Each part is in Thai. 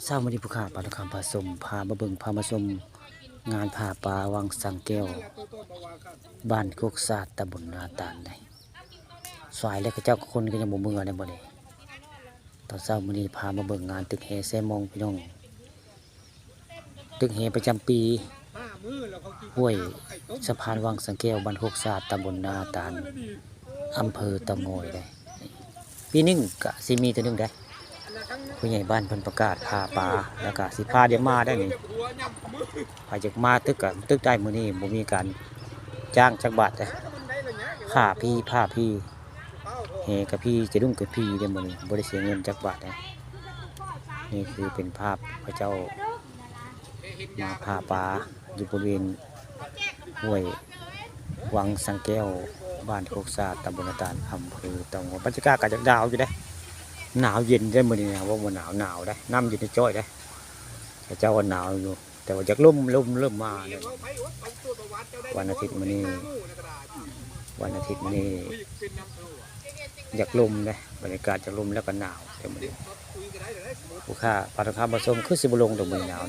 เช้ามื้อนี้ผู้ข่าวปาทุกคำผสมพามาเบิ่งพามาชมงานผ่าป่าวังสังแก้วบ้านโคกสาดตำบลนาตาลได้สายแล้วก็เจ้าคนก็ยังบ่เมื่อได้บ่นี่ตอนเช้ามื้อนี้พามาเบิ่งงานตึกแฮแซมองพี่น้องตึกแฮประจำปีห้วยสะพานวังสังแก้วบ้านโคกสาดตำบลนาตาลอำเภอเตางอยได้ปีหนึงก็สิมีตัวหนึงได้ผู้ใหญ่บ้านเพิ่นประกาศพาป่าแล้วก็สิพาเดี๋ยวมาได้นี่พาจากมาตึกก็ตึกได้มื้อนี้บ่มีการจ้างจักบาทเด้ค่าพี่พาพี่แห่กับพี่จะดุ้งกับพี่เด้มื้อนี้บ่ได้เสียเงินจักบาทเด้นี่คือเป็นภาพพระเจ้ามาพาป่าอยู่บริเวณห้วยวังสังแก้วบ้านโคกสาดตำบลนาตาลอำเภอเตางอยบรรยากาศก็จักดาวอยู่เด้หนาวเย็นได้มื้อนี้นะว่าบ่หนาวได้น้ำอยู่ในจ้อยได้แต่เจ้าก็หนาวอยู่แต่ว่าจากลมเริ่มมาเนี่ยวันอาทิตย์มื้อนี้อยากลมนะบรรยากาศจากลมแล้วก็หนาวแต่มื้อนี้ผู้ค้าปาทคำผสมคือสิบ่ลงตรงมื้อหนาว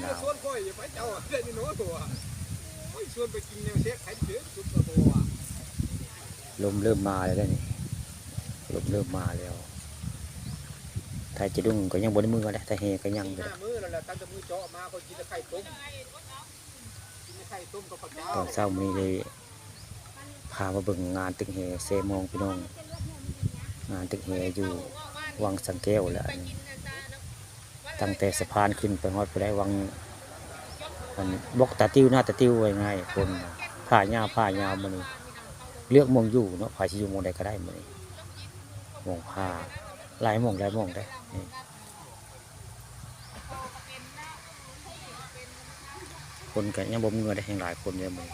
ลมเริ่มมาแล้วนี่ลมเริ่มมาแล้วถ้าจะดุ้งก็ยังบ่ได้มือเลยถ้าเฮก็ยังอยู่ตอนเช้ามีเลยพามาเบิ่งงานตึกแห่เซมองพี่น้องงานตึกแห่อยู่วังสังแก้วแหละตั้งแต่สะพานขึ้นไปฮอดไปได้วังมันบล็อกตาติ้วหน้าตาติ้วไว้ง่ายคนผ้ายาวมันนี่เลือกมองอยู่เนาะผ้าชิอยู่มองใดก็ได้มันนี่มองผ้าหลายมองได้นี่คนกันยังบ่มือได้แห่งหลายคนเลยมัน